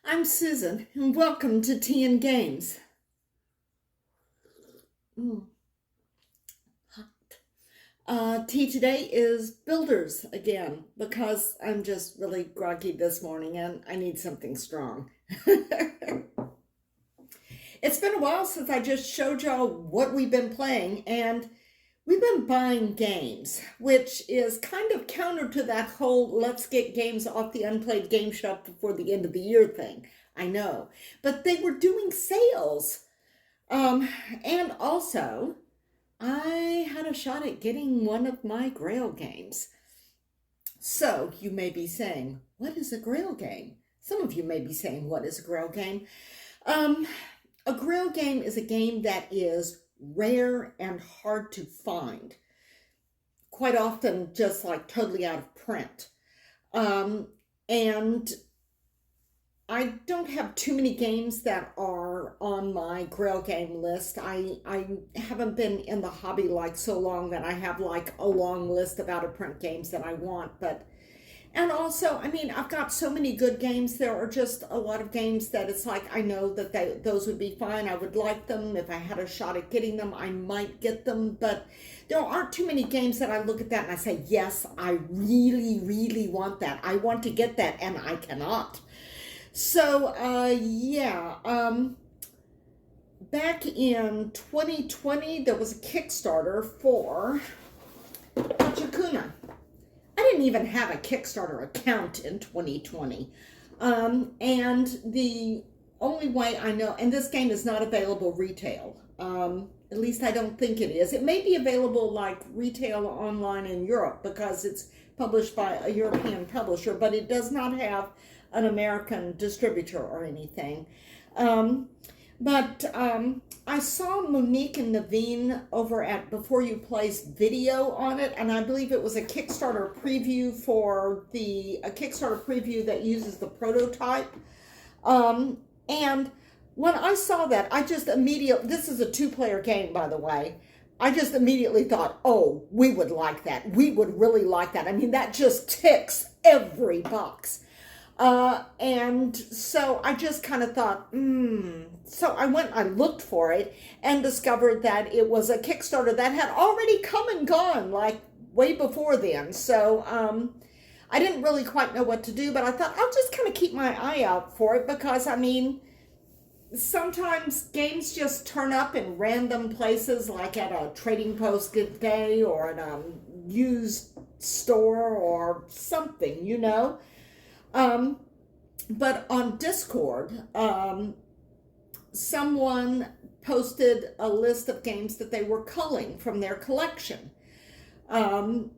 I'm Susan, and welcome to Tea and Games. Mm, tea today is Builders again, because I'm just really groggy this morning and I need something strong. It's been a while since I just showed y'all what we've been playing, and we've been buying games, which is kind of counter to that whole let's get games off the unplayed game shelf before the end of the year thing. I know. But they were doing sales. And also, I had a shot at getting one of my grail games. So you may be saying, what is a grail game? Some of you may be saying, what is a grail game? A grail game is a game that is rare and hard to find. Quite often just like totally out of print. And I don't have too many games that are on my grail game list. I haven't been in the hobby like so long that I have like a long list of out of print games that I want. And also, I mean, I've got so many good games. There are just a lot of games that it's like I know that those would be fine. I would like them. If I had a shot at getting them, I might get them. But there aren't too many games that I look at that and I say, yes, I really, really want that. I want to get that, and I cannot. So, back in 2020, there was a Kickstarter for Pachacuna. I didn't even have a Kickstarter account in 2020. And the only way I know, and this game is not available retail. At least I don't think it is. It may be available like retail online in Europe because it's published by a European publisher, but it does not have an American distributor or anything. I saw Monique and Naveen over at Before You Play's video on it, and I believe it was a Kickstarter preview a Kickstarter preview that uses the prototype. And when I saw that, I just immediately, this is a 2-player game, by the way, I just immediately thought, oh, we would like that. We would really like that. I mean, that just ticks every box. And so I just kind of thought, So I looked for it and discovered that it was a Kickstarter that had already come and gone, like way before then. So, I didn't really quite know what to do, but I thought I'll just kind of keep my eye out for it because, I mean, sometimes games just turn up in random places, like at a trading post day or at a used store or something, you know. But on Discord, someone posted a list of games that they were culling from their collection. And,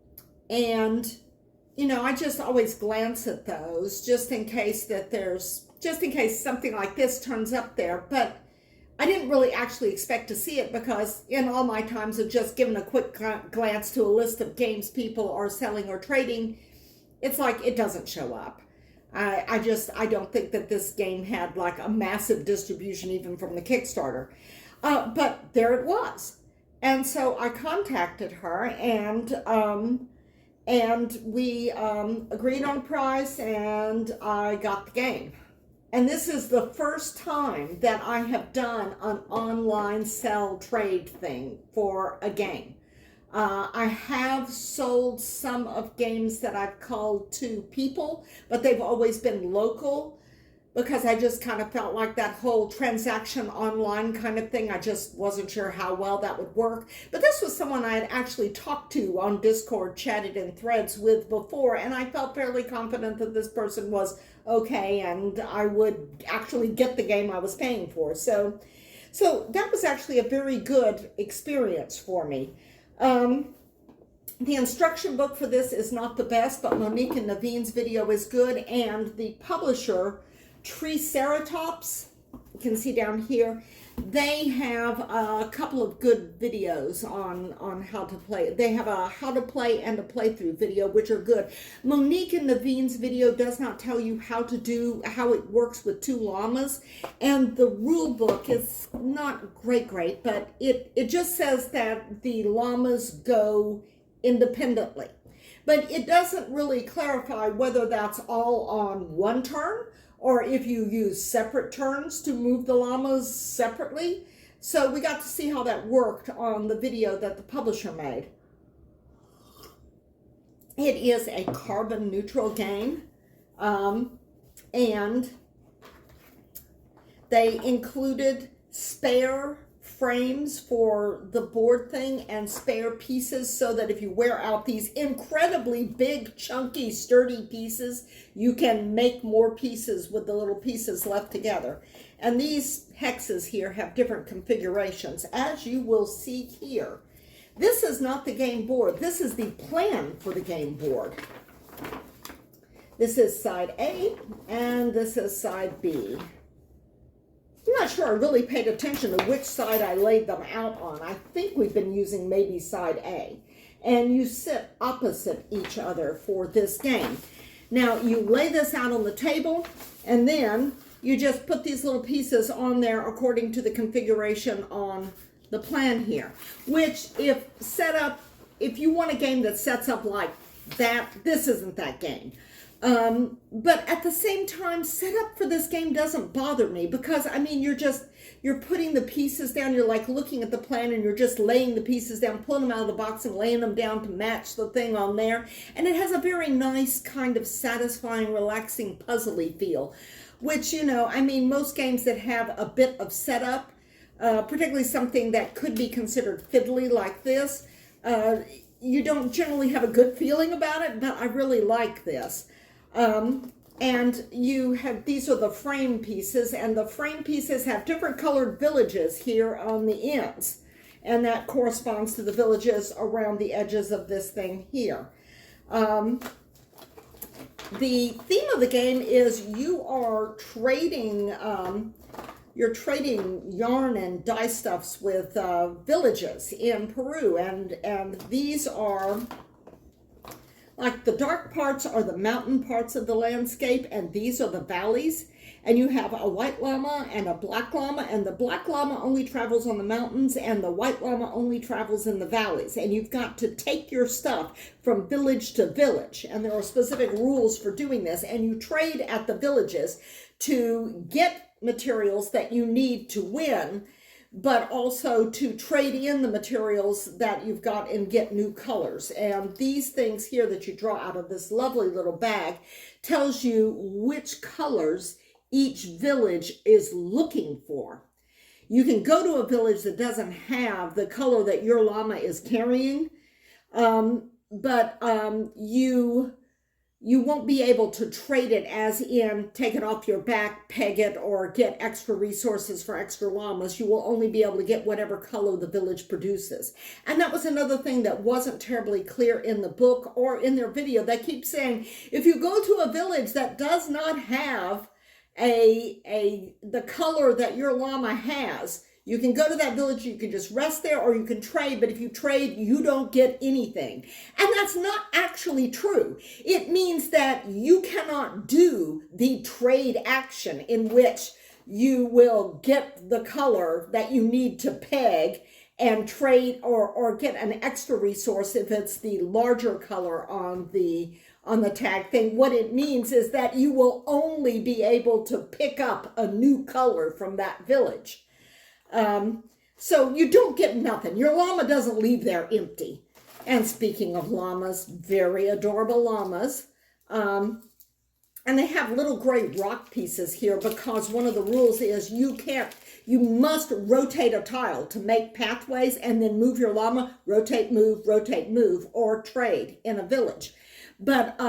you know, I just always glance at those just in case something like this turns up there. But I didn't really actually expect to see it because in all my times of just giving a quick glance to a list of games people are selling or trading, it's like it doesn't show up. I don't think that this game had like a massive distribution even from the Kickstarter. But there it was. And so I contacted her and we agreed on a price and I got the game. And this is the first time that I have done an online sell trade thing for a game. I have sold some of games that I've called to people, but they've always been local because I just kind of felt like that whole transaction online kind of thing. I just wasn't sure how well that would work. But this was someone I had actually talked to on Discord, chatted in threads with before, and I felt fairly confident that this person was okay and I would actually get the game I was paying for. So that was actually a very good experience for me. The instruction book for this is not the best, but Monique and Naveen's video is good, and the publisher, Triceratops, you can see down here, they have a couple of good videos on how to play. They have a how to play and a playthrough video, which are good. Monique and Naveen's video does not tell you how it works with 2 llamas, and the rule book is not great, but it just says that the llamas go independently. But it doesn't really clarify whether that's all on one turn or if you use separate turns to move the llamas separately. So we got to see how that worked on the video that the publisher made. It is a carbon neutral game, and they included spare frames for the board thing and spare pieces so that if you wear out these incredibly big, chunky, sturdy pieces, you can make more pieces with the little pieces left together. And these hexes here have different configurations, as you will see here. This is not the game board. This is the plan for the game board. This is side A, and this is side B. I'm not sure I really paid attention to which side I laid them out on. I think we've been using maybe side A. And you sit opposite each other for this game. Now, you lay this out on the table, and then you just put these little pieces on there according to the configuration on the plan here. Which, if you want a game that sets up like that, this isn't that game. But at the same time, setup for this game doesn't bother me because, I mean, you're putting the pieces down, you're like looking at the plan and you're just laying the pieces down, pulling them out of the box and laying them down to match the thing on there. And it has a very nice kind of satisfying, relaxing, puzzly feel, which, you know, I mean, most games that have a bit of setup, particularly something that could be considered fiddly like this, you don't generally have a good feeling about it, but I really like this. And you have, these are the frame pieces, and the frame pieces have different colored villages here on the ends. And that corresponds to the villages around the edges of this thing here. The theme of the game is you are trading, you're trading yarn and dye stuffs with villages in Peru. And these are, like, the dark parts are the mountain parts of the landscape, and these are the valleys. And you have a white llama and a black llama, and the black llama only travels on the mountains, and the white llama only travels in the valleys. And you've got to take your stuff from village to village, and there are specific rules for doing this. And you trade at the villages to get materials that you need to win, but also to trade in the materials that you've got and get new colors. And these things here that you draw out of this lovely little bag tells you which colors each village is looking for. You can go to a village that doesn't have the color that your llama is carrying, but you won't be able to trade it as in take it off your back, peg it, or get extra resources for extra llamas. You will only be able to get whatever color the village produces. And that was another thing that wasn't terribly clear in the book or in their video. They keep saying, if you go to a village that does not have the color that your llama has, you can go to that village, you can just rest there, or you can trade, but if you trade, you don't get anything. And that's not actually true. It means that you cannot do the trade action in which you will get the color that you need to peg and trade or get an extra resource if it's the larger color on the tag thing. What it means is that you will only be able to pick up a new color from that village. So you don't get nothing. Your llama doesn't leave there empty. And speaking of llamas, very adorable llamas. And they have little gray rock pieces here because one of the rules is you must rotate a tile to make pathways and then move your llama, rotate, move, or trade in a village. But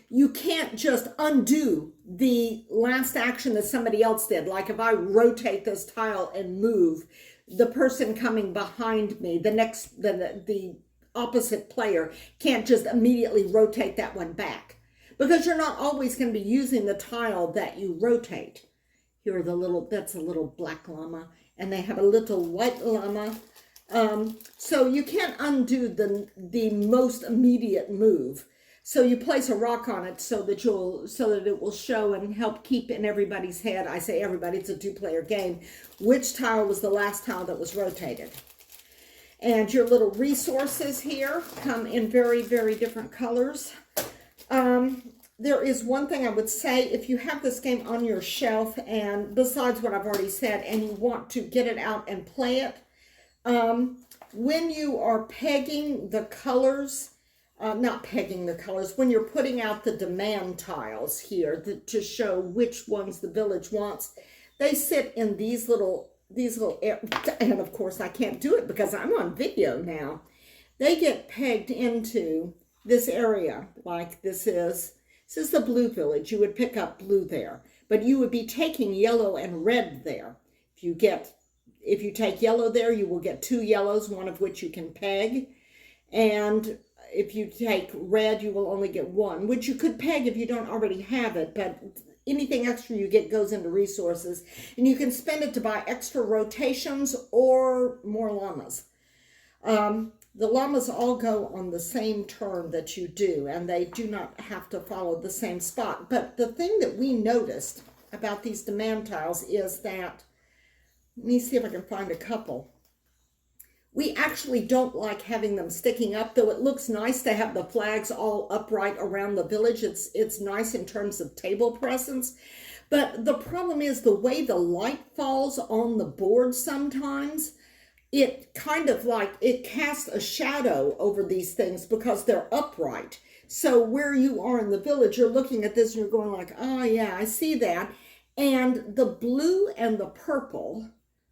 you can't just undo the last action that somebody else did. Like if I rotate this tile and move, the person coming behind me, the opposite player can't just immediately rotate that one back. Because you're not always going to be using the tile that you rotate. Here are that's a little black llama, and they have a little white llama. So you can't undo the most immediate move. So you place a rock on it so that it will show and help keep in everybody's head. I say everybody, it's a two-player game. Which tile was the last tile that was rotated? And your little resources here come in very, very different colors. there is one thing I would say. If you have this game on your shelf, and besides what I've already said, and you want to get it out and play it, when you are pegging the colors, not pegging the colors, when you're putting out the demand tiles here to show which ones the village wants, they sit in these little and of course I can't do it because I'm on video now. They get pegged into this area, like this is the blue village. You would pick up blue there, but you would be taking yellow and red there. If you take yellow there, you will get 2 yellows, one of which you can peg. And if you take red, you will only get 1, which you could peg if you don't already have it, but anything extra you get goes into resources, and you can spend it to buy extra rotations or more llamas. The llamas all go on the same turn that you do, and they do not have to follow the same spot. But the thing that we noticed about these demand tiles is that, let me see if I can find a couple. We actually don't like having them sticking up, though it looks nice to have the flags all upright around the village. It's nice in terms of table presence. But the problem is the way the light falls on the board sometimes, it kind of like, it casts a shadow over these things because they're upright. So where you are in the village, you're looking at this and you're going like, oh yeah, I see that. And the blue and the purple,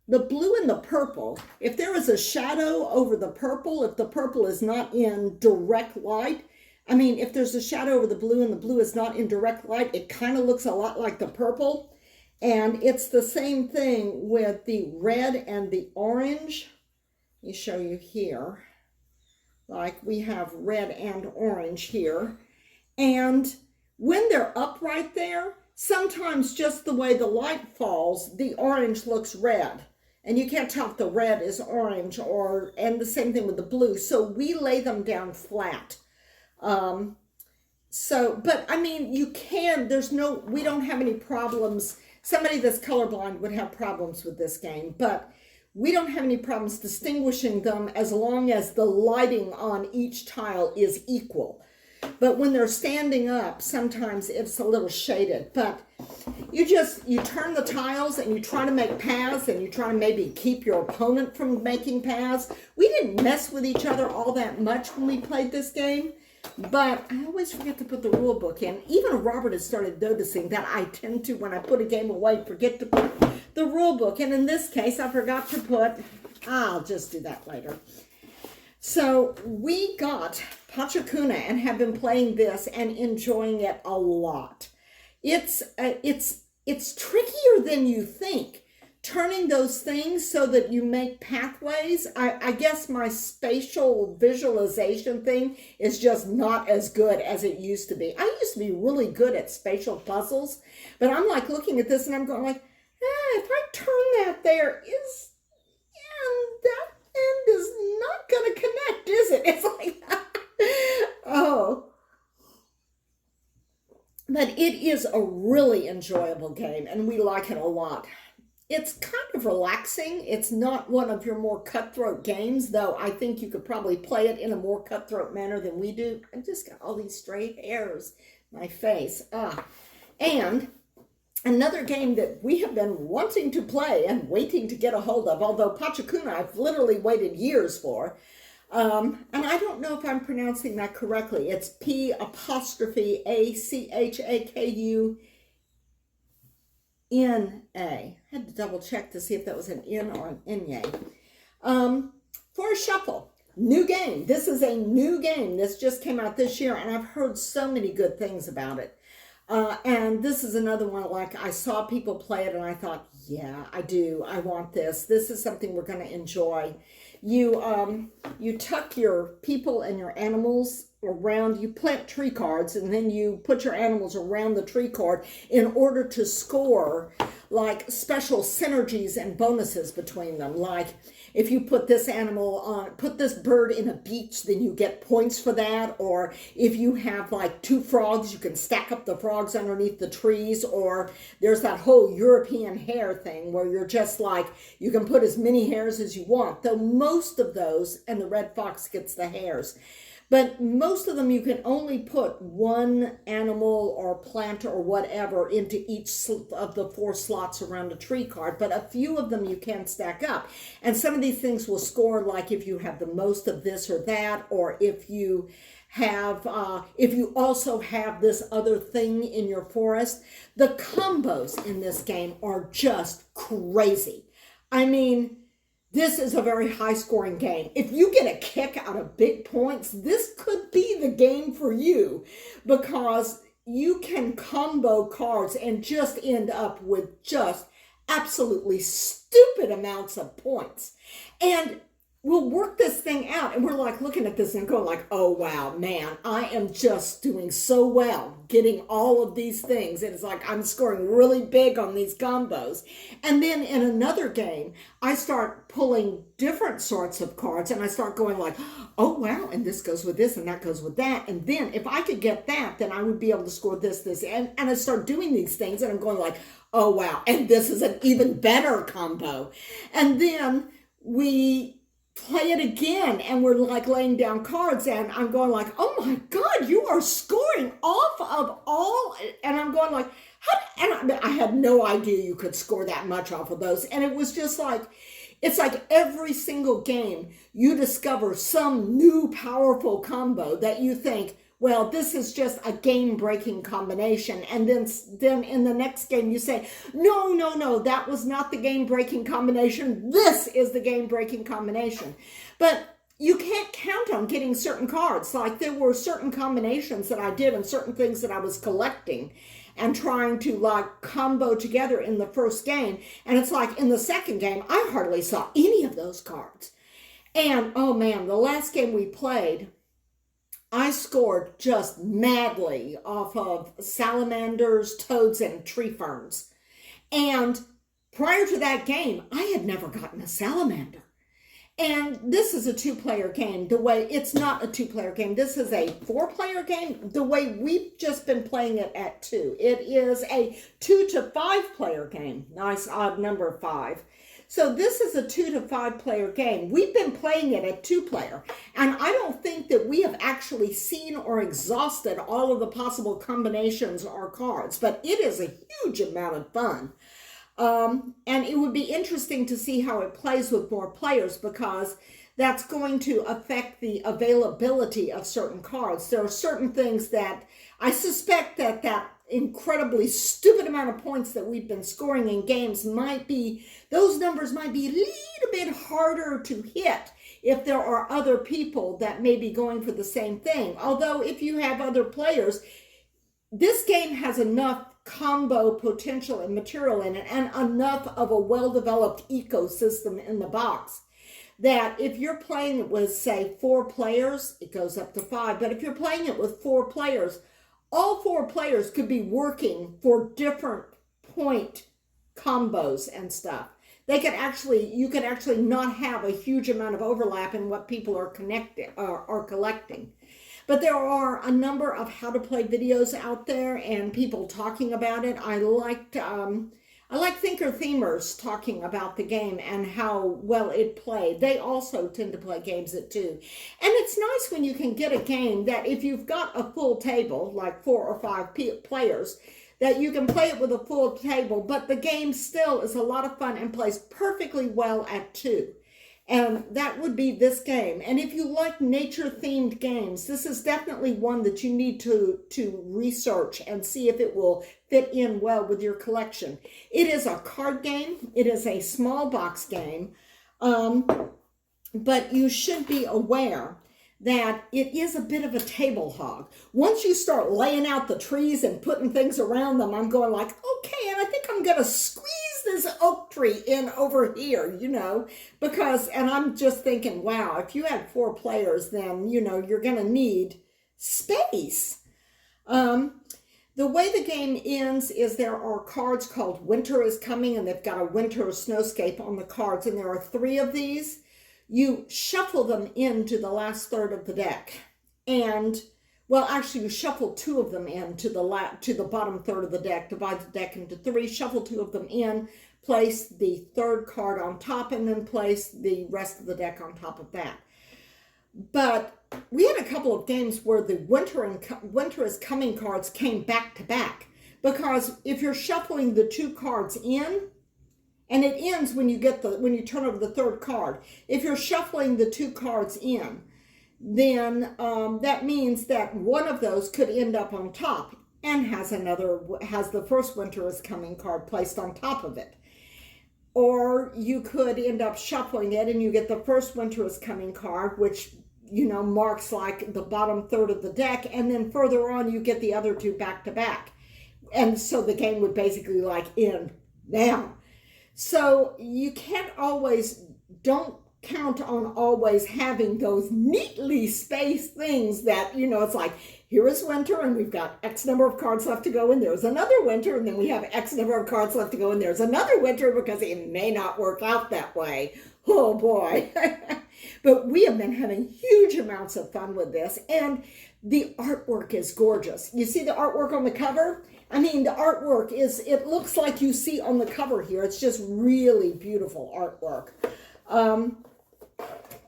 if there is a shadow over the purple, if the purple is not in direct light, I mean, if there's a shadow over the blue and the blue is not in direct light, it kind of looks a lot like the purple. And it's the same thing with the red and the orange. Let me show you here. Like we have red and orange here. And when they're upright there, sometimes just the way the light falls, the orange looks red. And you can't tell if the red is orange and the same thing with the blue. So we lay them down flat. But I mean, you can, we don't have any problems. Somebody that's colorblind would have problems with this game, but we don't have any problems distinguishing them as long as the lighting on each tile is equal. But when they're standing up, sometimes it's a little shaded. But you turn the tiles and you try to make paths, and you try to maybe keep your opponent from making paths. We didn't mess with each other all that much when we played this game, but I always forget to put the rule book in. Even Robert has started noticing that I tend to, when I put a game away, forget to put the rule book. And in this case, I forgot to put, I'll just do that later. So we got Pachacuna and have been playing this and enjoying it a lot. It's trickier than you think, turning those things so that you make pathways. I guess my spatial visualization thing is just not as good as it used to be. I used to be really good at spatial puzzles, but I'm like looking at this and I'm going like, if I turn that there, that end is not going to connect, is it? It's like, oh. But it is a really enjoyable game, and we like it a lot. It's kind of relaxing. It's not one of your more cutthroat games, though I think you could probably play it in a more cutthroat manner than we do. I just got all these stray hairs in my face. And another game that we have been wanting to play and waiting to get a hold of, although Pachacuna I've literally waited years for. And I don't know if I'm pronouncing that correctly. It's P'(ACHAKUNA). I had to double check to see if that was an N or an N-Y. For a shuffle. New game. This is a new game. This just came out this year, and I've heard so many good things about it. And this is another one, like I saw people play it and I thought, yeah, I do. I want this. This is something we're going to enjoy. You tuck your people and your animals around, you plant tree cards, and then you put your animals around the tree card in order to score like special synergies and bonuses between them. Like if you put this bird in a beach, then you get points for that. Or if you have like 2 frogs, you can stack up the frogs underneath the trees. Or there's that whole European hare thing where you're just like, you can put as many hares as you want. Though most of those, and the red fox gets the hares. But most of them, you can only put one animal or plant or whatever into each of the 4 slots around a tree card. But a few of them you can stack up. And some of these things will score, like if you have the most of this or that, or if you also have this other thing in your forest. The combos in this game are just crazy. I mean, this is a very high scoring game. If you get a kick out of big points, this could be the game for you, because you can combo cards and just end up with just absolutely stupid amounts of points. And we'll work this thing out, and we're like looking at this and going like, oh wow, man, I am just doing so well getting all of these things. And it's like I'm scoring really big on these combos. And then in another game, I start pulling different sorts of cards, and I start going like, oh wow, and this goes with this and that goes with that. And then if I could get that, then I would be able to score this, and I start doing these things, and I'm going like, oh wow, and this is an even better combo. And then we play it again, and we're like laying down cards, and I'm going like, oh my God, you are scoring off of all, and I'm going like, and I had no idea you could score that much off of those. And it was just like, it's like every single game you discover some new powerful combo that you think, well, this is just a game-breaking combination. And then in the next game you say, no, that was not the game-breaking combination. This is the game-breaking combination. But you can't count on getting certain cards. Like there were certain combinations that I did and certain things that I was collecting and trying to like combo together in the first game. And it's like in the second game, I hardly saw any of those cards. And oh man, the last game we played, I scored just madly off of salamanders, toads, and tree ferns. And prior to that game, I had never gotten a salamander. And this is a 2-player game. It's not a 2-player game. This is a 4-player game. The way we've just been playing it at 2. It is a 2 to 5-player game. Nice odd number 5. So this is a 2 to 5-player game. We've been playing it at 2-player, and I don't think that we have actually seen or exhausted all of the possible combinations or cards, but it is a huge amount of fun. And it would be interesting to see how it plays with more players, because that's going to affect the availability of certain cards. There are certain things that I suspect that incredibly stupid amount of points that we've been scoring in games those numbers might be a little bit harder to hit if there are other people that may be going for the same thing. Although if you have other players, this game has enough combo potential and material in it, and enough of a well-developed ecosystem in the box, that if you're playing it with, say, 4 players, it goes up to 5. But if you're playing it with 4 players, all 4 players could be working for different point combos and stuff. You could actually not have a huge amount of overlap in what people are collecting. But there are a number of how to play videos out there and people talking about it. I like ThinkerThemers talking about the game and how well it played. They also tend to play games at 2. And it's nice when you can get a game that if you've got a full table, like 4 or 5 players, that you can play it with a full table, but the game still is a lot of fun and plays perfectly well at 2. And that would be this game. And if you like nature-themed games, this is definitely one that you need to research and see if it will fit in well with your collection. It is a card game. It is a small box game. But you should be aware that it is a bit of a table hog. Once you start laying out the trees and putting things around them, I'm going like, okay, and I think I'm going to squeeze this oak tree in over here, and I'm just thinking, wow, if you had 4 players, then, you're going to need space. The way the game ends is there are cards called Winter is Coming, and they've got a winter snowscape on the cards, and there are 3 of these. You shuffle them into the last third of the deck. And, well, actually, you shuffle 2 of them in to the bottom third of the deck, divide the deck into 3, shuffle 2 of them in, place the 3rd card on top, and then place the rest of the deck on top of that. But we had a couple of games where the winter is coming cards came back to back, because if you're shuffling the two cards in, and it ends when you turn over the third card. If you're shuffling the two cards in, then that means that one of those could end up on top and has the first winter is coming card placed on top of it. Or you could end up shuffling it and you get the first winter is coming card, which marks like the bottom third of the deck, and then further on you get the other two back to back. And so the game would basically end now. So you don't count on always having those neatly spaced things that, it's like, here is winter and we've got X number of cards left to go and there's another winter, and then we have X number of cards left to go and there's another winter, because it may not work out that way. Oh boy. But we have been having huge amounts of fun with this, and the artwork is gorgeous. You see the artwork on the cover? I mean, the artwork it looks like you see on the cover here. It's just really beautiful artwork.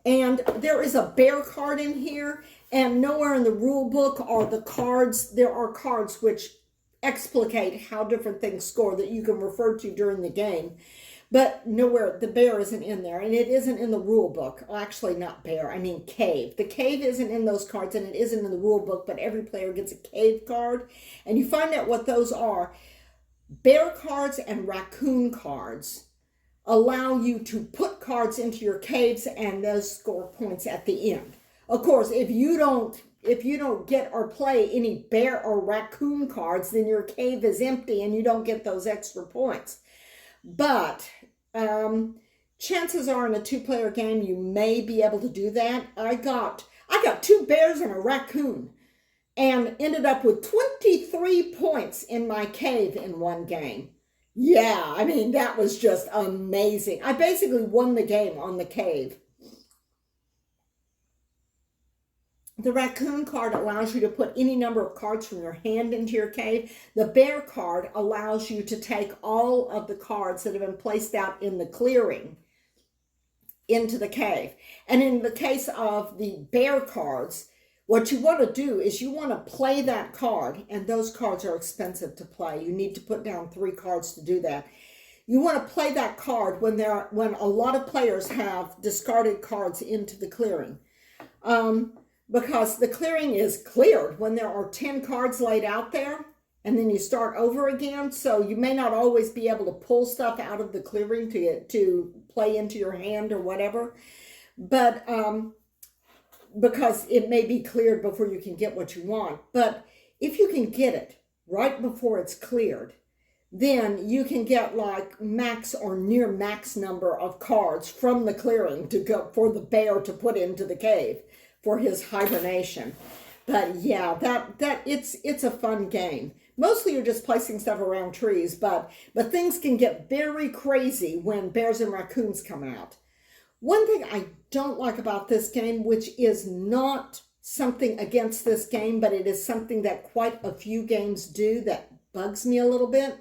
And there is a bear card in here, and nowhere in the rule book are the cards. There are cards which explicate how different things score that you can refer to during the game. But nowhere, the bear isn't in there, and it isn't in the rule book. Well, actually, not bear, I mean cave. The cave isn't in those cards, and it isn't in the rule book, but every player gets a cave card. And you find out what those are. Bear cards and raccoon cards allow you to put cards into your caves, and those score points at the end. Of course, if you don't get or play any bear or raccoon cards, then your cave is empty and you don't get those extra points. But chances are in a two-player game you may be able to do that. I got two bears and a raccoon and ended up with 23 points in my cave in one game. Yeah, I mean, that was just amazing. I basically won the game on the cave. The raccoon card allows you to put any number of cards from your hand into your cave. The bear card allows you to take all of the cards that have been placed out in the clearing into the cave. And in the case of the bear cards, what you want to do is you want to play that card, and those cards are expensive to play. You need to put down 3 cards to do that. You want to play that card when a lot of players have discarded cards into the clearing. Because the clearing is cleared when there are 10 cards laid out there, and then you start over again. So you may not always be able to pull stuff out of the clearing to play into your hand or whatever. But because it may be cleared before you can get what you want. But if you can get it right before it's cleared, then you can get like max or near max number of cards from the clearing to go for the bear to put into the cave for his hibernation. But yeah, it's a fun game. Mostly you're just placing stuff around trees, but things can get very crazy when bears and raccoons come out. One thing I don't like about this game, which is not something against this game, but it is something that quite a few games do that bugs me a little bit,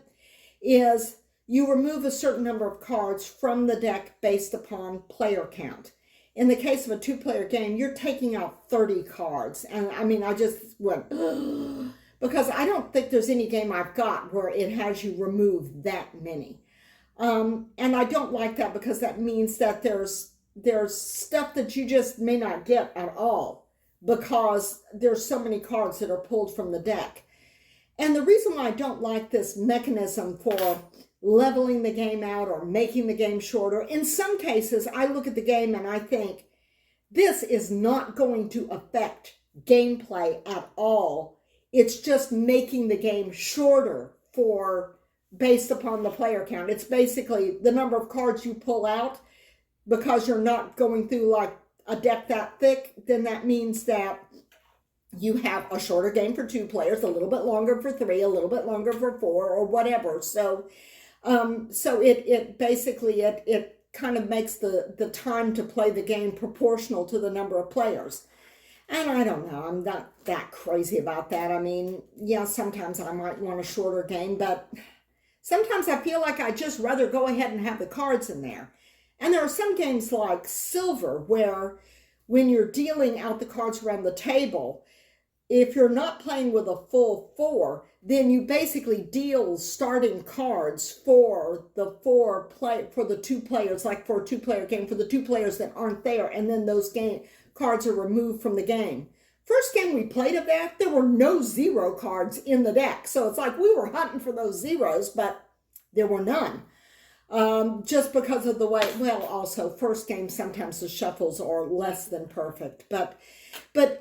is you remove a certain number of cards from the deck based upon player count. In the case of a 2-player game, you're taking out 30 cards. And I mean, I just went, because I don't think there's any game I've got where it has you remove that many. And I don't like that, because that means that there's stuff that you just may not get at all, because there's so many cards that are pulled from the deck. And the reason why I don't like this mechanism for leveling the game out or making the game shorter, in some cases, I look at the game and I think, this is not going to affect gameplay at all. It's just making the game shorter based upon the player count. It's basically the number of cards you pull out, because you're not going through like a deck that thick, then that means that you have a shorter game for 2 players, a little bit longer for 3, a little bit longer for 4, or whatever. So it basically kind of makes the time to play the game proportional to the number of players. And I don't know, I'm not that crazy about that. I mean, yeah, sometimes I might want a shorter game, but sometimes I feel like I'd just rather go ahead and have the cards in there. And there are some games like Silver where when you're dealing out the cards around the table, if you're not playing with a full 4, then you basically deal starting cards for the for the 2 players, like for a 2-player game, for the 2 players that aren't there, and then those cards are removed from the game. First game we played of that, there were no 0 cards in the deck. So it's like we were hunting for those zeros, but there were none. Just because of the way, well, also first game, sometimes the shuffles are less than perfect, but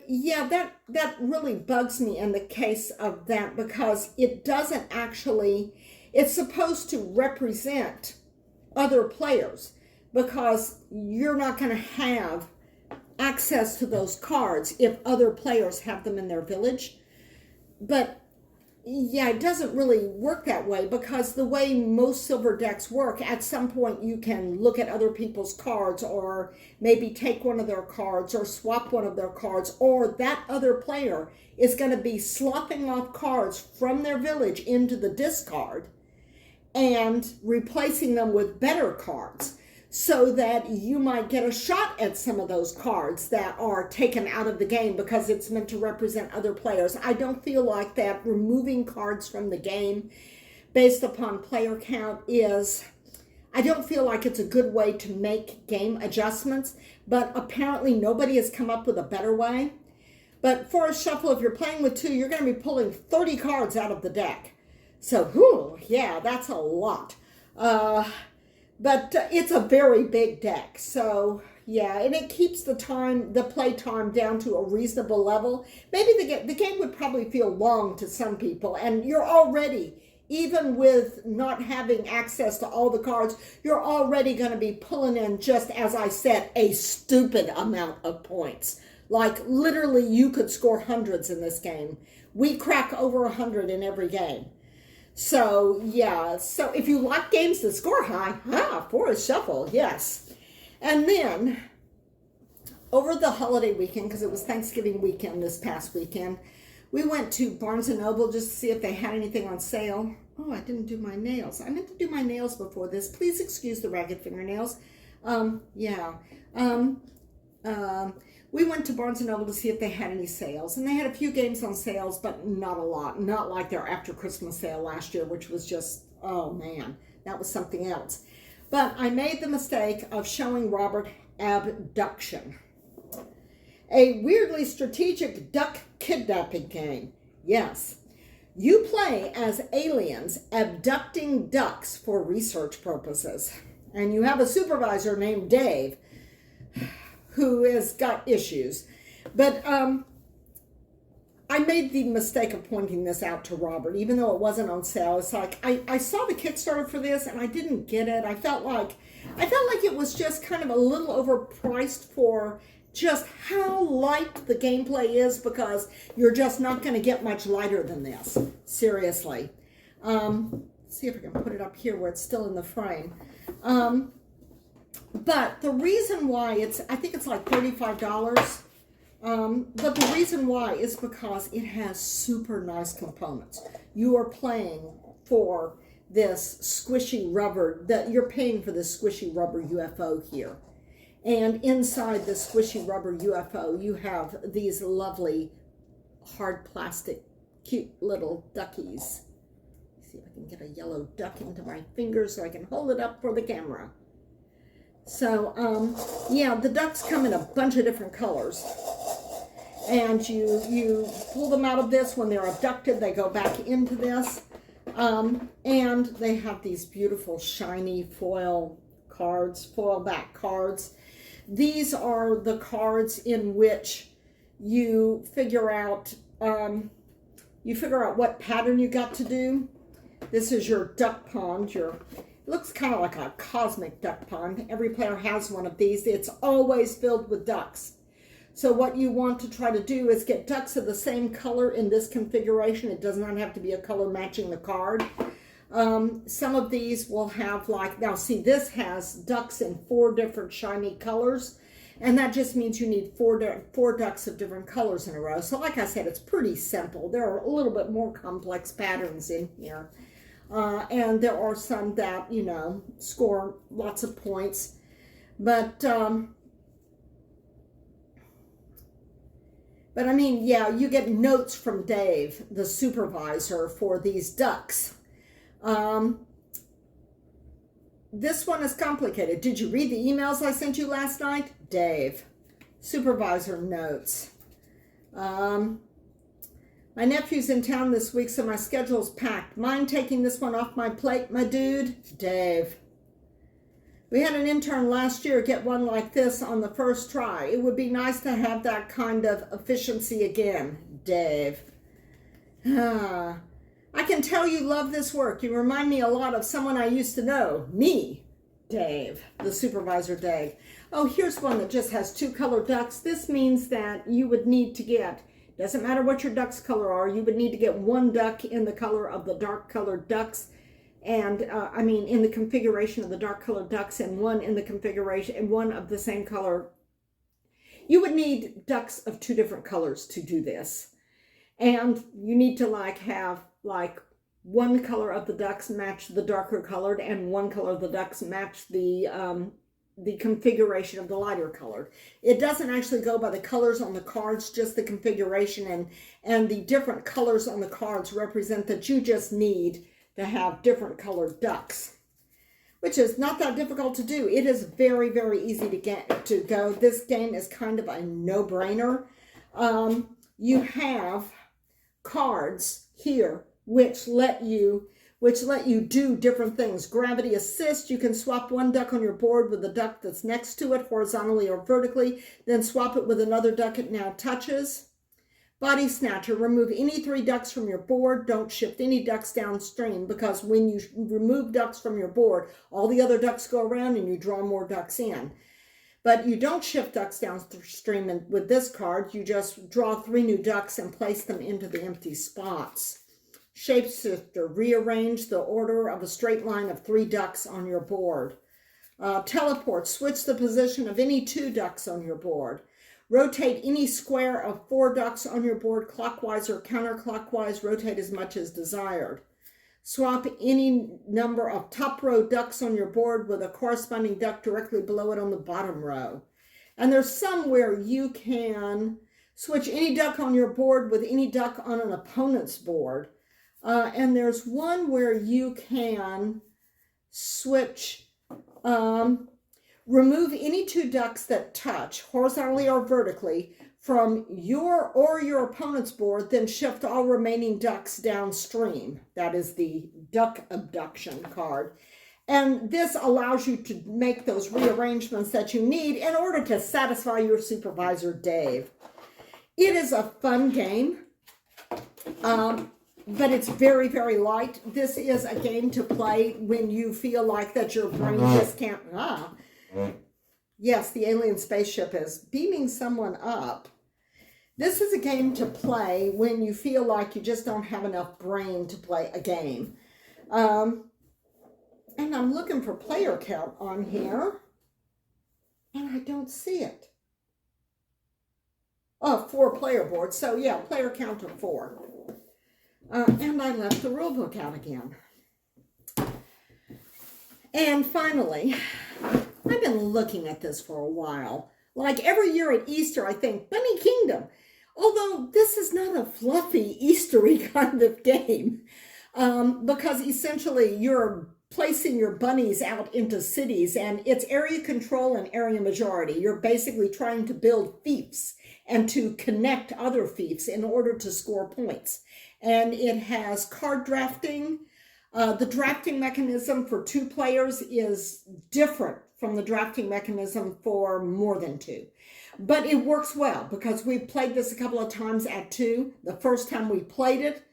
yeah, that really bugs me in the case of that, because it doesn't actually, it's supposed to represent other players, because you're not going to have access to those cards if other players have them in their village. But yeah, it doesn't really work that way, because the way most silver decks work, at some point you can look at other people's cards, or maybe take one of their cards, or swap one of their cards, or that other player is going to be sloughing off cards from their village into the discard and replacing them with better cards, so that you might get a shot at some of those cards that are taken out of the game because it's meant to represent other players. I don't feel like that removing cards from the game based upon player count I don't feel like it's a good way to make game adjustments, but apparently nobody has come up with a better way. But for a shuffle, if you're playing with 2, you're going to be pulling 30 cards out of the deck. So, whew, yeah, that's a lot. But it's a very big deck, so yeah, and it keeps the play time down to a reasonable level. Maybe the game would probably feel long to some people, and you're already, even with not having access to all the cards, you're already going to be pulling in, just as I said, a stupid amount of points. Like, literally, you could score hundreds in this game. We crack over 100 in every game. So, yeah, so if you like games that score high, for a shuffle, yes. And then, over the holiday weekend, because it was Thanksgiving weekend this past weekend, we went to Barnes & Noble just to see if they had anything on sale. Oh, I didn't do my nails. I meant to do my nails before this. Please excuse the ragged fingernails. We went to Barnes & Noble to see if they had any sales, and they had a few games on sales, but not a lot. Not like their after Christmas sale last year, which was just, oh man, that was something else. But I made the mistake of showing Robert Abduction, a weirdly strategic duck kidnapping game. Yes, you play as aliens abducting ducks for research purposes, and you have a supervisor named Dave, who has got issues. But I made the mistake of pointing this out to Robert, even though it wasn't on sale. It's like, I saw the Kickstarter for this and I didn't get it. I felt like it was just kind of a little overpriced for just how light the gameplay is, because you're just not going to get much lighter than this. Seriously. See if I can put it up here where it's still in the frame. But the reason why I think it's like $35. But the reason why is because it has super nice components. You are playing for this squishy rubber, you're paying for this squishy rubber UFO here. And inside the squishy rubber UFO, you have these lovely hard plastic, cute little duckies. Let's see if I can get a yellow duck into my fingers so I can hold it up for the camera. So, yeah, the ducks come in a bunch of different colors. And you pull them out of this. When they're abducted, they go back into this. And they have these beautiful shiny foil back cards. These are the cards in which you figure out what pattern you got to do. This is your duck pond. It looks kind of like a cosmic duck pond. Every player has one of these. It's always filled with ducks. So what you want to try to do is get ducks of the same color in this configuration. It does not have to be a color matching the card. Some of these will have now see, this has ducks in 4 different shiny colors. And that just means you need four ducks of different colors in a row. So like I said, it's pretty simple. There are a little bit more complex patterns in here. And there are some that, score lots of points. But But I mean, yeah, you get notes from Dave, the supervisor for these ducks. This one is complicated. Did you read the emails I sent you last night? Dave, supervisor notes. My nephew's in town this week, so my schedule's packed. Mind taking this one off my plate, my dude? Dave. We had an intern last year get one like this on the first try. It would be nice to have that kind of efficiency again. Dave. I can tell you love this work. You remind me a lot of someone I used to know. Me. Dave. The supervisor, Dave. Oh, here's one that just has 2 colored ducks. This means that you would need to get, doesn't matter what your duck's color are, you would need to get 1 duck in the color of the dark colored ducks. And in the configuration of the dark colored ducks, and 1 in the configuration, and 1 of the same color. You would need ducks of 2 different colors to do this. And you need to have 1 color of the ducks match the darker colored, and 1 color of the ducks match the configuration of the lighter colored. It doesn't actually go by the colors on the cards, just the configuration, and the different colors on the cards represent that you just need to have different colored ducks, which is not that difficult to do. It is very, very easy to go. This game is kind of a no-brainer. You have cards here which let you do different things. Gravity assist, you can swap 1 duck on your board with the duck that's next to it, horizontally or vertically, then swap it with another duck it now touches. Body snatcher, remove any 3 ducks from your board. Don't shift any ducks downstream, because when you remove ducks from your board, all the other ducks go around and you draw more ducks in. But you don't shift ducks downstream with this card. You just draw 3 new ducks and place them into the empty spots. Shapeshifter, rearrange the order of a straight line of 3 ducks on your board. Teleport, switch the position of any 2 ducks on your board. Rotate any square of 4 ducks on your board clockwise or counterclockwise. Rotate as much as desired. Swap any number of top row ducks on your board with a corresponding duck directly below it on the bottom row. And there's some where you can switch any duck on your board with any duck on an opponent's board. And there's one where you can switch, remove any 2 ducks that touch, horizontally or vertically, from your or your opponent's board, then shift all remaining ducks downstream. That is the duck abduction card. And this allows you to make those rearrangements that you need in order to satisfy your supervisor, Dave. It is a fun game, but it's very, very light. This is a game to play when you feel like that your brain just can't... Yes, the alien spaceship is beaming someone up. This is a game to play when you feel like you just don't have enough brain to play a game. And I'm looking for player count on here, and I don't see it. Oh, 4 player boards. So yeah, player count of 4. And I left the rule book out again. And finally, I've been looking at this for a while. Like every year at Easter, I think, Bunny Kingdom. Although this is not a fluffy, Eastery kind of game. Because essentially you're placing your bunnies out into cities, and it's area control and area majority. You're basically trying to build fiefs and to connect other fiefs in order to score points. And it has card drafting. The drafting mechanism for 2 players is different from the drafting mechanism for more than 2. But it works well because we played this a couple of times at 2. The first time we played it,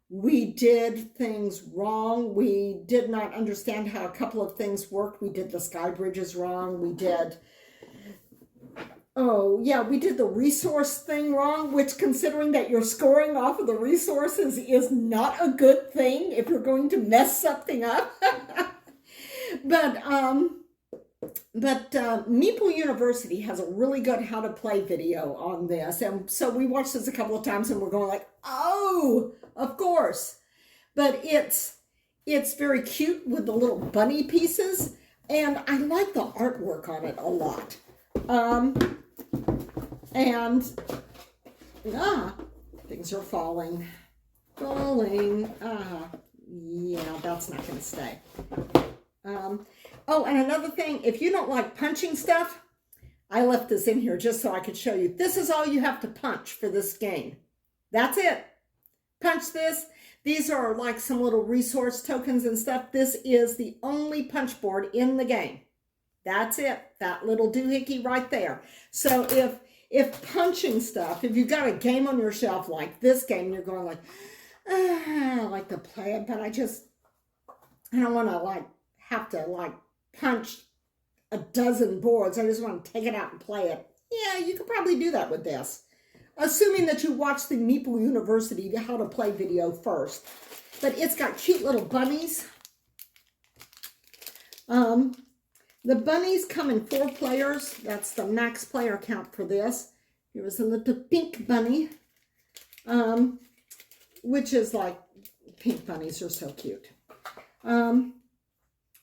we did things wrong. We did not understand how a couple of things worked. We did the sky bridges wrong. We did the resource thing wrong, which, considering that you're scoring off of the resources, is not a good thing if you're going to mess something up. But Meeple University has a really good how to play video on this. And so we watched this a couple of times and we're going like, oh, of course. But it's very cute with the little bunny pieces. And I like the artwork on it a lot. And Things are falling. Falling. Yeah, that's not going to stay. Oh, and another thing, if you don't like punching stuff, I left this in here just so I could show you. This is all you have to punch for this game. That's it. Punch this. These are like some little resource tokens and stuff. This is the only punch board in the game. That's it. That little doohickey right there. So if punching stuff, if you've got a game on your shelf like this game, you're going like, I like to play it, but I don't want to like have to like punch a dozen boards. I just want to take it out and play it. Yeah, you could probably do that with this. Assuming that you watch the Meeple University how to play video first. But it's got cute little bunnies. The bunnies come in 4 players. That's the max player count for this. Here is a little pink bunny. Which is like, pink bunnies are so cute.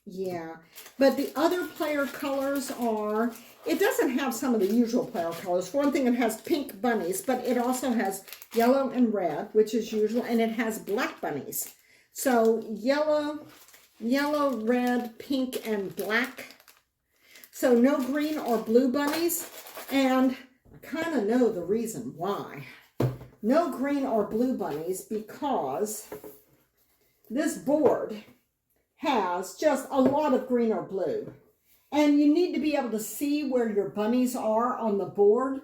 Yeah, but the other player colors are, it doesn't have some of the usual player colors. For one thing, it has pink bunnies, but it also has yellow and red, which is usual, and it has black bunnies. So yellow, red, pink, and black. So no green or blue bunnies, and I kind of know the reason why. No green or blue bunnies because this board has just a lot of green or blue. And you need to be able to see where your bunnies are on the board.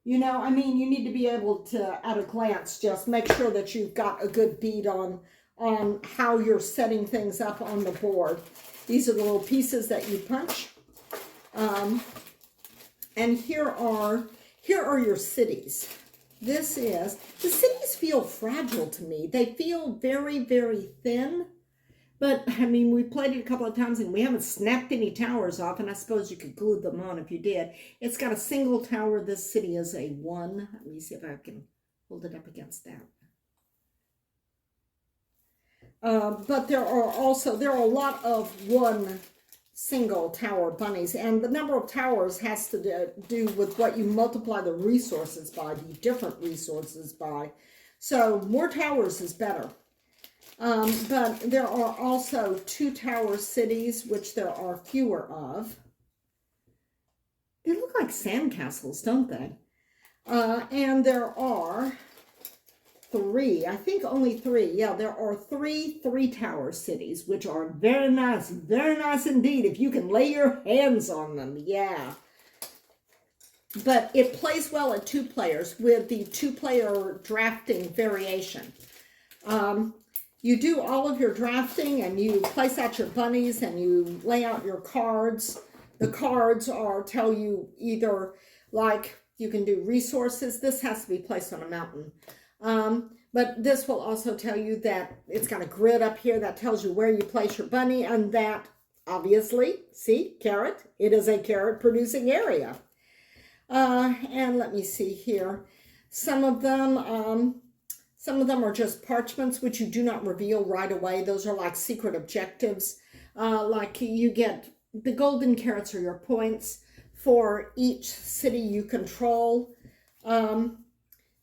You know, I mean, you need to be able to, at a glance, just make sure that you've got a good bead on how you're setting things up on the board. These are the little pieces that you punch. And here are your cities. The cities feel fragile to me. They feel very, very thin. But, I mean, we played it a couple of times and we haven't snapped any towers off, and I suppose you could glue them on if you did. It's got a single tower. This city is a 1. Let me see if I can hold it up against that. But there are a lot of 1 single tower bunnies, and the number of towers has to do with what you multiply the resources by, the different resources by. So more towers is better. But there are also 2 tower cities, which there are fewer of. They look like sandcastles, don't they? And there are 3, I think only 3. Yeah, there are 3 tower cities, which are very nice indeed, if you can lay your hands on them. Yeah. But it plays well at 2 players with the 2-player drafting variation. You do all of your drafting and you place out your bunnies and you lay out your cards. The cards tell you either, like, you can do resources. This has to be placed on a mountain. But this will also tell you that it's got a grid up here that tells you where you place your bunny, and that, obviously, see, carrot, it is a carrot producing area. And let me see here. Some of them are just parchments, which you do not reveal right away. Those are like secret objectives. Like you get the golden carrots are your points for each city you control.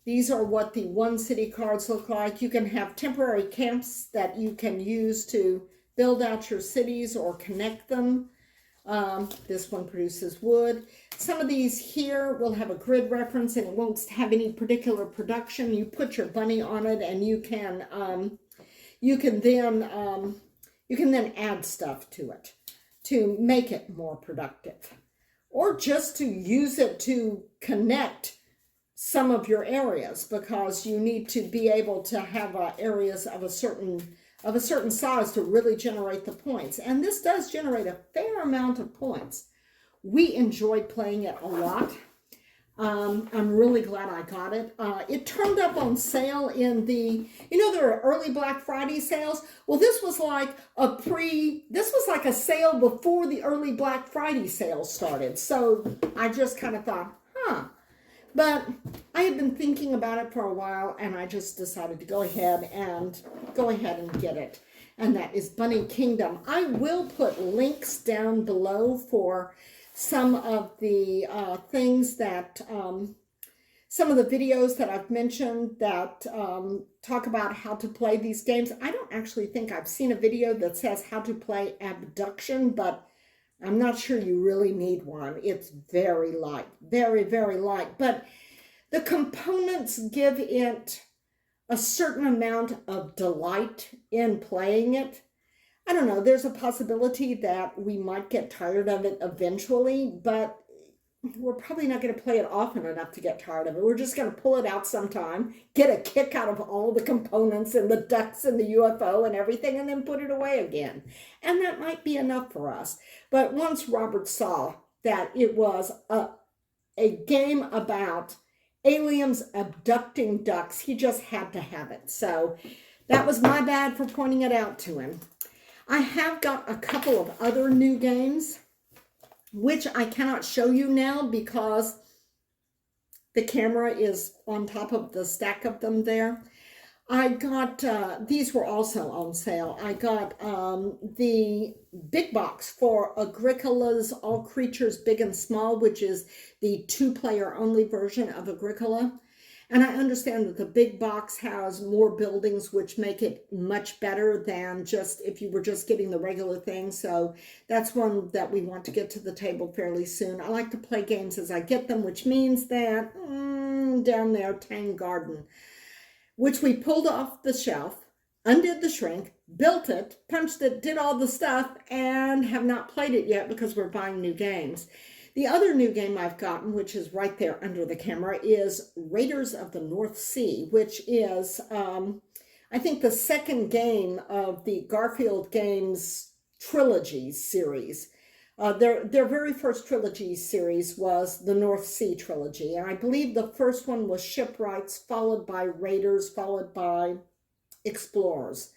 These are what the 1 city cards look like. You can have temporary camps that you can use to build out your cities or connect them. This one produces wood. Some of these here will have a grid reference and it won't have any particular production. You put your bunny on it and you can then add stuff to it to make it more productive, or just to use it to connect some of your areas, because you need to be able to have areas of a certain size to really generate the points. And this does generate a fair amount of points. We enjoyed playing it a lot. I'm really glad I got it. It turned up on sale in the, there are early Black Friday sales. Well, this was like a sale before the early Black Friday sales started. So I just kind of thought, But I had been thinking about it for a while, and I just decided to go ahead and get it. And that is Bunny Kingdom. I will put links down below for some of the things that some of the videos that I've mentioned that talk about how to play these games. I don't actually think I've seen a video that says how to play Abduction, but I'm not sure you really need one. It's very light, very, very light. But the components give it a certain amount of delight in playing it. I don't know, there's a possibility that we might get tired of it eventually, but we're probably not going to play it often enough to get tired of it. We're just going to pull it out sometime, get a kick out of all the components and the ducks and the UFO and everything, and then put it away again. And that might be enough for us. But once Robert saw that it was a game about aliens abducting ducks, he just had to have it. So that was my bad for pointing it out to him. I have got a couple of other new games, which I cannot show you now because the camera is on top of the stack of them there. I got, these were also on sale. I got the big box for Agricola's All Creatures Big and Small, which is the 2-player only version of Agricola. And I understand that the big box has more buildings, which make it much better than just if you were just getting the regular thing. So that's one that we want to get to the table fairly soon. I like to play games as I get them, which means that down there, Tang Garden, which we pulled off the shelf, undid the shrink, built it, punched it, did all the stuff, and have not played it yet because we're buying new games. The other new game I've gotten, which is right there under the camera, is Raiders of the North Sea, which is, I think, the second game of the Garfield Games trilogy series. Their very first trilogy series was the North Sea trilogy, and I believe the first one was Shipwrights, followed by Raiders, followed by Explorers.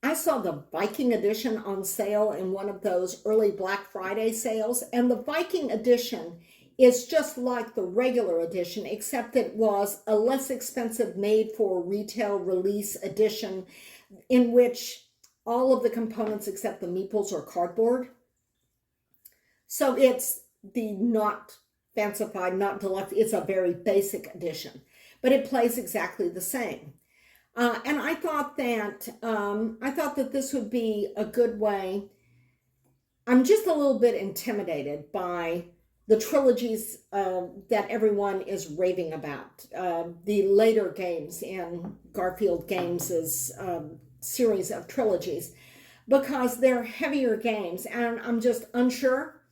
I saw the Viking edition on sale in one of those early Black Friday sales, and the Viking edition is just like the regular edition, except it was a less expensive made for retail release edition in which all of the components except the meeples are cardboard. So it's the not fancified, not deluxe, it's a very basic edition, but it plays exactly the same. And I thought that this would be a good way. I'm just a little bit intimidated by the trilogies that everyone is raving about. The later games in Garfield Games' series of trilogies, because they're heavier games, and I'm just unsure.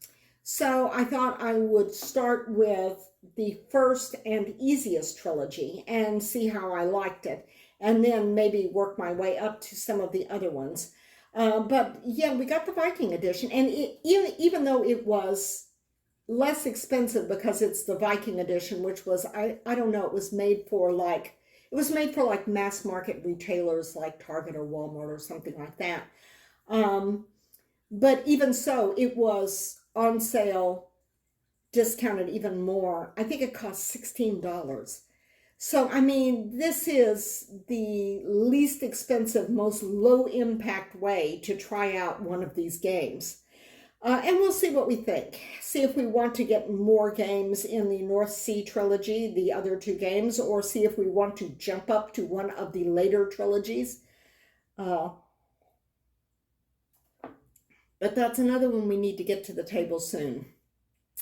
So I thought I would start with the first and easiest trilogy and see how I liked it, and then maybe work my way up to some of the other ones. But yeah, we got the Viking edition, and even though it was less expensive because it's the Viking edition, which was, I don't know, it was made for like mass market retailers like Target or Walmart or something like that. But even so, it was on sale, discounted even more. I think it cost $16. So, I mean, this is the least expensive, most low impact way to try out one of these games. And we'll see what we think. See if we want to get more games in the North Sea trilogy, the other two games, or see if we want to jump up to one of the later trilogies. But that's another one we need to get to the table soon.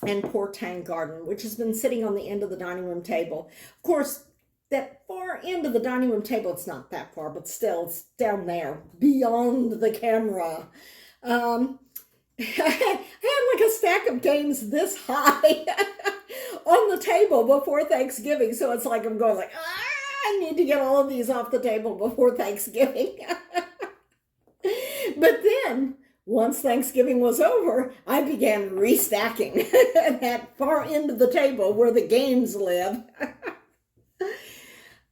And poor Tang Garden, which has been sitting on the end of the dining room table. Of course, that far end of the dining room table, it's not that far, but still, it's down there, beyond the camera. I had like a stack of games this high on the table before Thanksgiving, so it's like I'm going like, I need to get all of these off the table before Thanksgiving. But then, once Thanksgiving was over, I began restacking that far end of the table where the games live.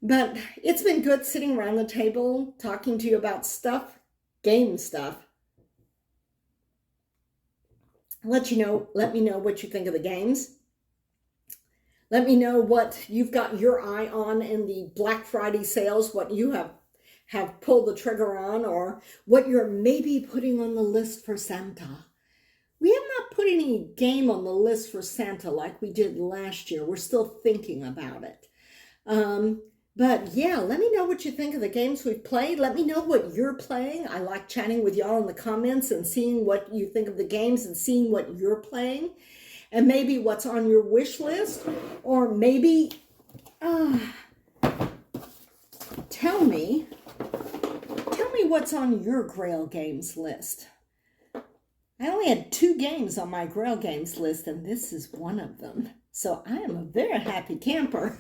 But it's been good sitting around the table talking to you about stuff, game stuff. Let me know what you think of the games. Let me know what you've got your eye on in the Black Friday sales, what you have pulled the trigger on, or what you're maybe putting on the list for Santa. We have not put any game on the list for Santa like we did last year. We're still thinking about it. But yeah, let me know what you think of the games we've played. Let me know what you're playing. I like chatting with y'all in the comments and seeing what you think of the games and seeing what you're playing. And maybe what's on your wish list. Or maybe, tell me what's on your Grail games list. I only had 2 games on my Grail games list, and this is one of them. So I am a very happy camper.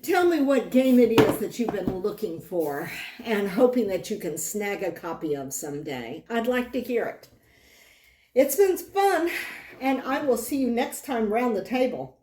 Tell me what game it is that you've been looking for and hoping that you can snag a copy of someday. I'd like to hear it. It's been fun, and I will see you next time round the table.